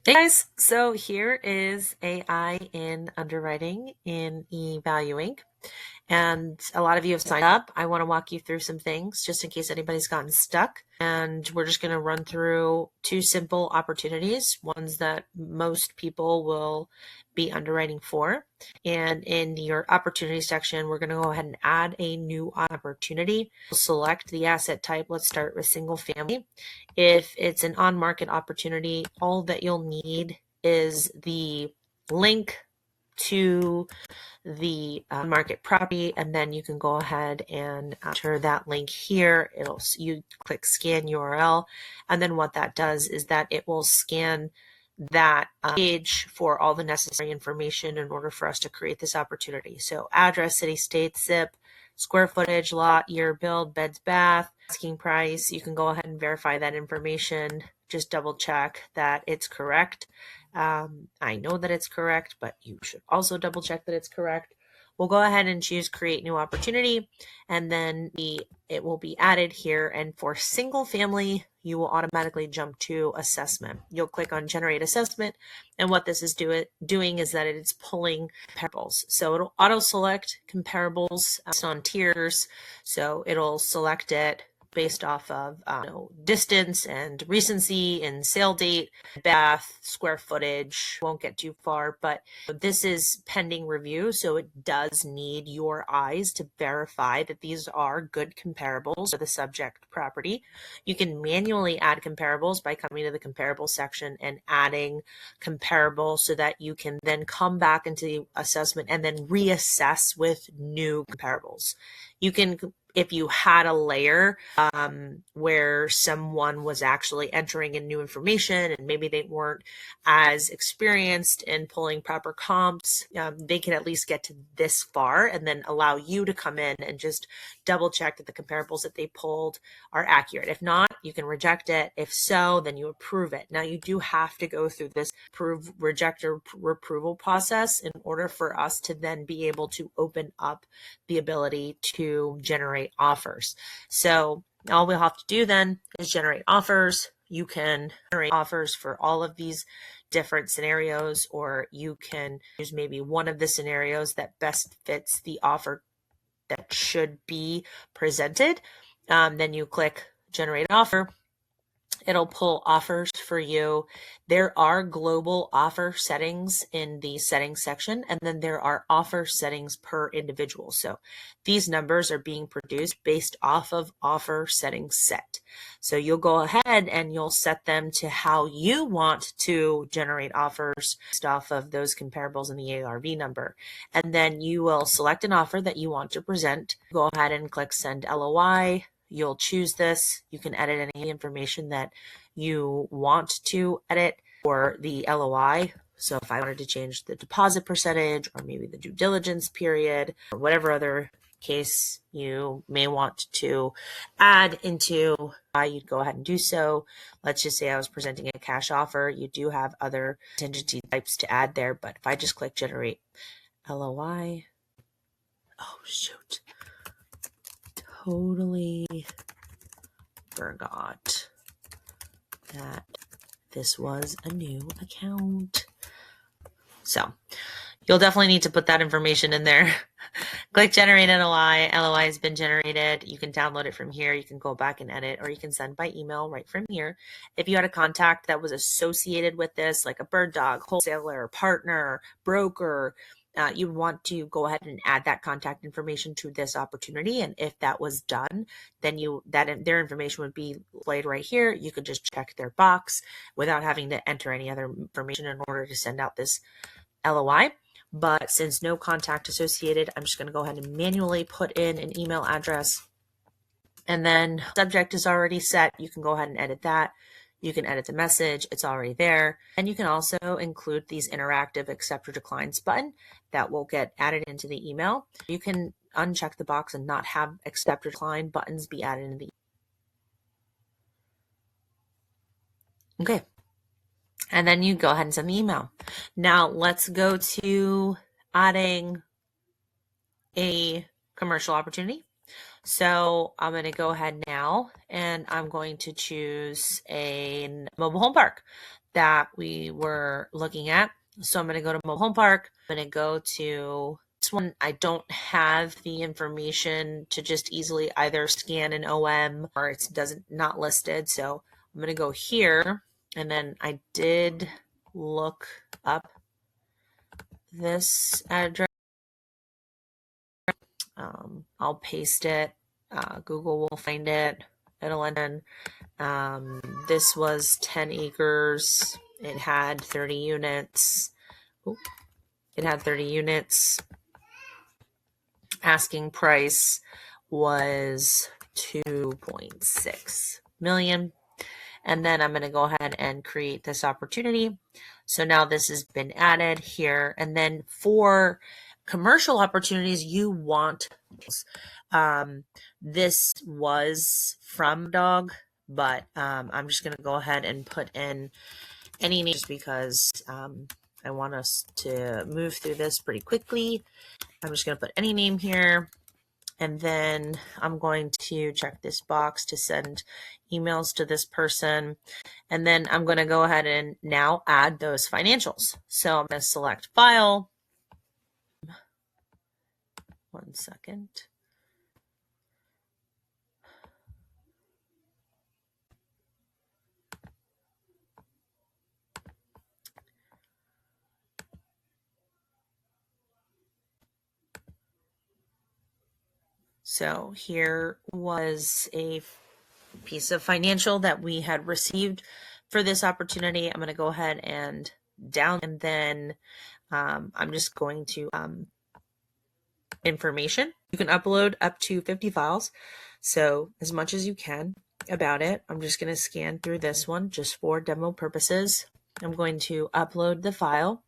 Hey guys, so here is AI in underwriting in eValuing. And a lot of you have signed up. I want to walk you through some things just in case anybody's gotten stuck. And we're just going to run through two simple opportunities, ones that most people will be underwriting for. And in your opportunity section, we're going to go ahead and add a new opportunity. We'll select the asset type. Let's start with single family. If it's an on-market opportunity, all that you'll need is the link to the market property, and then you can go ahead and enter that link here. You click scan URL, and then what that does is that it will scan that page for all the necessary information in order for us to create this opportunity. So address, city, state, zip, square footage, lot, year, build, beds, bath, asking price. You can go ahead and verify that information. Just double check that it's correct. I know that it's correct, but you should also double check that it's correct. We'll go ahead and choose create new opportunity, and then it will be added here. And for single family, you will automatically jump to assessment. You'll click on generate assessment, and what this is doing is that it's pulling comparables. So it'll auto select comparables on tiers. So it'll select it based off of distance and recency and sale date, bath, square footage. Won't get too far, but this is pending review, so it does need your eyes to verify that these are good comparables for the subject property. You can manually add comparables by coming to the comparable section and adding comparables so that you can then come back into the assessment and then reassess with new comparables. You can, if you had a layer where someone was actually entering in new information and maybe they weren't as experienced in pulling proper comps, they can at least get to this far and then allow you to come in and just double check that the comparables that they pulled are accurate. If not, you can reject it. If so, then you approve it. Now you do have to go through this reject or approval process in order for us to then be able to open up the ability to generate offers. So all we'll have to do then is generate offers. You can generate offers for all of these different scenarios, or you can use maybe one of the scenarios that best fits the offer that should be presented. Then you click generate offer. It'll pull offers for you. There are global offer settings in the settings section, and then there are offer settings per individual. So these numbers are being produced based off of offer settings set. So you'll go ahead and you'll set them to how you want to generate offers based off of those comparables in the ARV number. And then you will select an offer that you want to present. Go ahead and click send LOI. You'll choose this. You can edit any information that you want to edit for the LOI. So if I wanted to change the deposit percentage or maybe the due diligence period or whatever other case you may want to add into, you'd go ahead and do so. Let's just say I was presenting a cash offer. You do have other contingency types to add there, but if I just click generate LOI, oh shoot. Totally forgot that this was a new account. So you'll definitely need to put that information in there. Click generate LOI. LOI has been generated. You can download it from here. You can go back and edit, or you can send by email right from here. If you had a contact that was associated with this, like a bird dog, wholesaler, partner, broker, you want to go ahead and add that contact information to this opportunity. And if that was done, then their information would be laid right here. You could just check their box without having to enter any other information in order to send out this LOI. But since no contact associated, I'm just going to go ahead and manually put in an email address. And then subject is already set. You can go ahead and edit that. You can edit the message. It's already there. And you can also include these interactive accept or declines button that will get added into the email. You can uncheck the box and not have accept or decline buttons be added in the Okay. And then you go ahead and send the email. Now let's go to adding a commercial opportunity. So I'm going to go ahead now and I'm going to choose a mobile home park that we were looking at. So I'm going to go to mobile home park. I'm going to go to this one. I don't have the information to just easily either scan an OM or it doesn't not listed. So I'm going to go here, and then I did look up this address. I'll paste it. Google will find it. It'll end in. This was 10 acres. It had 30 units. Ooh, it had 30 units. Asking price was 2.6 million. And then I'm going to go ahead and create this opportunity. So now this has been added here. And then for commercial opportunities, you want this was from dog, but I'm just going to go ahead and put in any name just because I want us to move through this pretty quickly. I'm just going to put any name here. And then I'm going to check this box to send emails to this person. And then I'm going to go ahead and now add those financials. So I'm going to select file. 1 second. So here was a piece of financial that we had received for this opportunity. I'm going to go ahead and down, and then I'm just going to information. You can upload up to 50 files, so as much as you can about it. I'm just going to scan through this one just for demo purposes. I'm going to upload the file,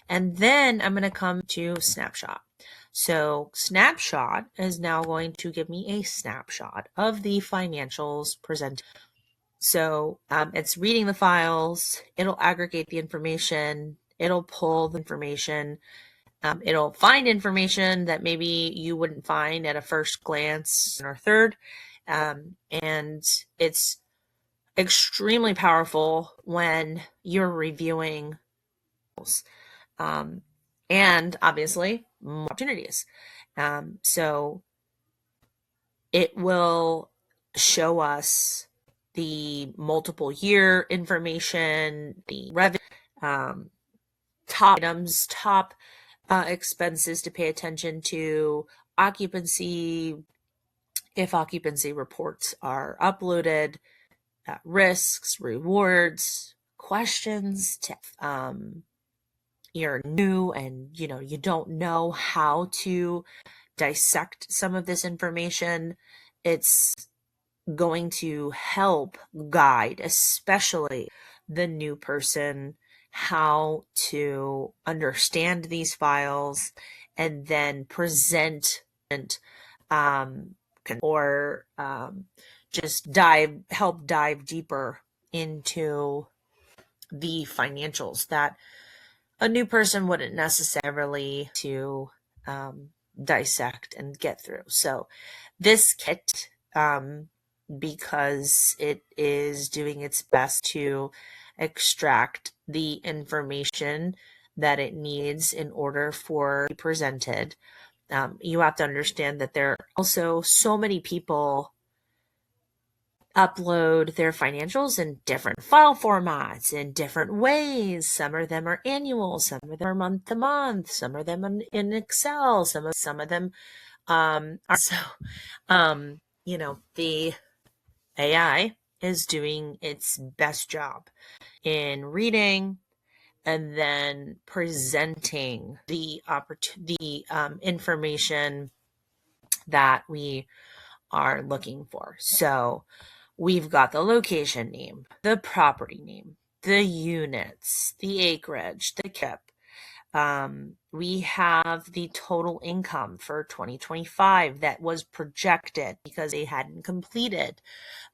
and then I'm going to come to snapshot. So snapshot is now going to give me a snapshot of the financials presented. So it's reading the files, it'll aggregate the information, it'll pull the information, it'll find information that maybe you wouldn't find at a first glance or third. And it's extremely powerful when you're reviewing and obviously opportunities. So it will show us the multiple year information, the revenue, top items, top expenses to pay attention to, occupancy, if occupancy reports are uploaded, risks, rewards, questions to you're new and you don't know how to dissect some of this information. It's going to help guide, especially the new person, how to understand these files and then present or just help dive deeper into the financials that a new person wouldn't necessarily to dissect and get through. So this kit, because it is doing its best to extract the information that it needs in order for it to be presented, you have to understand that there are also so many people upload their financials in different file formats in different ways. Some of them are annual, some of them are month to month, some of them in Excel, some of them are so the AI is doing its best job in reading and then presenting the information that we are looking for. So we've got the location name, the property name, the units, the acreage, the KIP. We have the total income for 2025 that was projected because they hadn't completed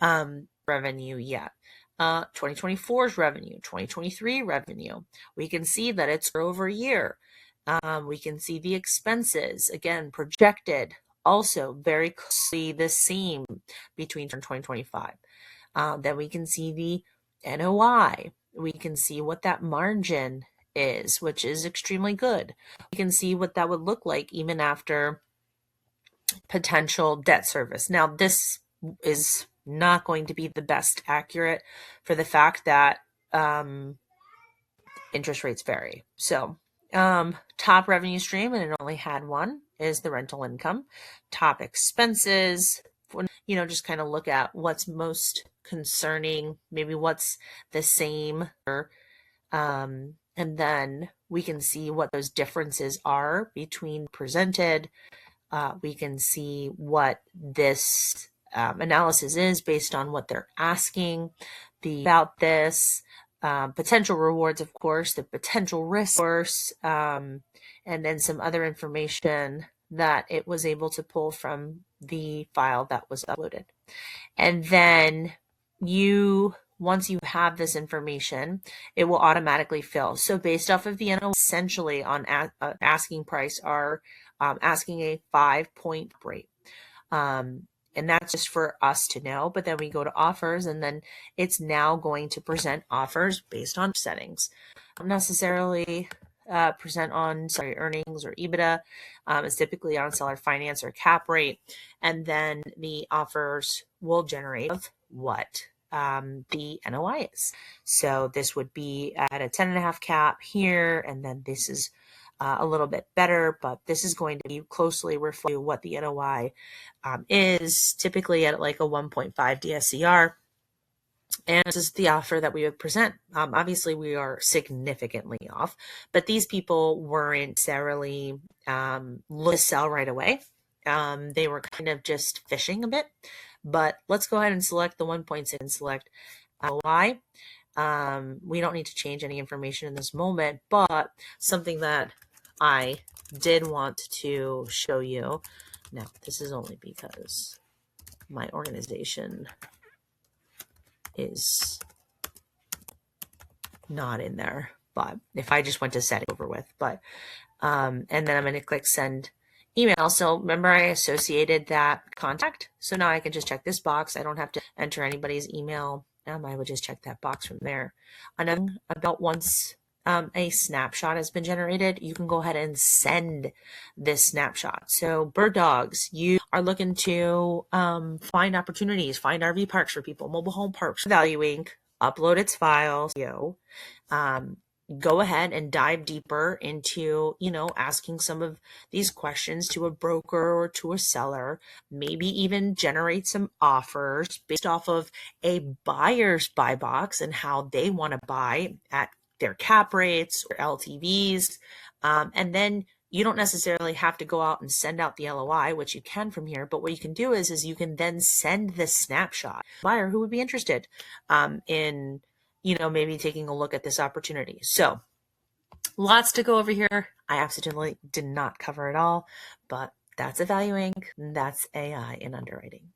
revenue yet. 2024's revenue, 2023 revenue. We can see that it's over a year. We can see the expenses, again, projected also very closely the same between 2025. Then we can see the NOI. We can see what that margin is, which is extremely good. We can see what that would look like even after potential debt service. Now, this is not going to be the best accurate for the fact that interest rates vary. So, top revenue stream, and it only had one, is the rental income. Top expenses, just kind of look at what's most concerning, maybe what's the same, and then we can see what those differences are between presented. We can see what this analysis is based on what they're asking about this. Potential rewards, of course, the potential risk, of course, and then some other information that it was able to pull from the file that was uploaded. And then once you have this information, it will automatically fill. So based off of the NOI, essentially on asking price are asking a 5-point rate. And that's just for us to know. But then we go to offers, and then it's now going to present offers based on settings. Not necessarily present on earnings or EBITDA. It's typically on seller finance or cap rate. And then the offers will generate what the NOI is. So this would be at a 10.5 cap here, and then this is a little bit better, but this is going to be closely reflect what the NOI is, typically at like a 1.5 DSCR. And this is the offer that we would present. Obviously, we are significantly off, but these people weren't necessarily looking to sell right away. They were kind of just fishing a bit. But let's go ahead and select the 1.6 and select NOI. We don't need to change any information in this moment, but something that I did want to show you. Now, this is only because my organization is not in there, but if I just went to set it over with, but, and then I'm going to click send email. So remember I associated that contact. So now I can just check this box. I don't have to enter anybody's email. I would just check that box from there. Another about once a snapshot has been generated, you can go ahead and send this snapshot. So bird dogs, you are looking to find opportunities, find RV parks for people, mobile home parks, valuing, upload its files, go ahead and dive deeper into, asking some of these questions to a broker or to a seller, maybe even generate some offers based off of a buyer's buy box and how they want to buy at their cap rates or LTVs. And then you don't necessarily have to go out and send out the LOI, which you can from here. But what you can do is you can then send the snapshot buyer who would be interested in maybe taking a look at this opportunity. So lots to go over here. I absolutely did not cover it all, but that's evaluating. That's AI in underwriting.